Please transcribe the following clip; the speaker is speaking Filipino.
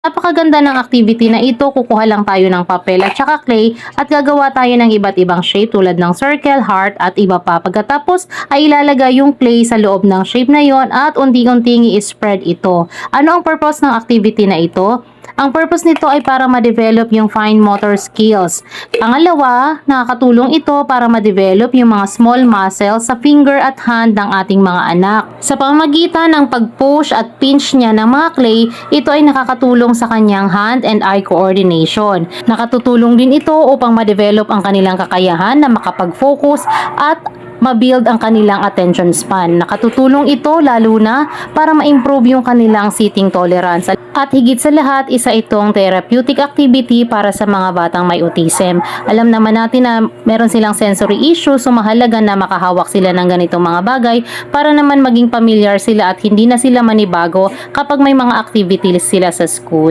Napakaganda ng activity na ito, kukuha lang tayo ng papel at saka clay at gagawa tayo ng iba't ibang shape tulad ng circle, heart at iba pa. Pagkatapos ay ilalagay yung clay sa loob ng shape na yon at unti-unting i-spread ito. Ano ang purpose ng activity na ito? Ang purpose nito ay para ma-develop yung fine motor skills. Pangalawa, nakakatulong ito para ma-develop yung mga small muscles sa finger at hand ng ating mga anak. Sa pamamagitan ng pag-push at pinch niya ng mga clay, ito ay nakakatulong sa kanyang hand and eye coordination. Nakatutulong din ito upang ma-develop ang kanilang kakayahan na makapag-focus at ma-build ang kanilang attention span. Nakatutulong ito lalo na para ma-improve yung kanilang sitting tolerance. At higit sa lahat, isa itong therapeutic activity para sa mga batang may autism. Alam naman natin na meron silang sensory issues, so mahalaga na makahawak sila ng ganitong mga bagay para naman maging familiar sila at hindi na sila manibago kapag may mga activities sila sa school.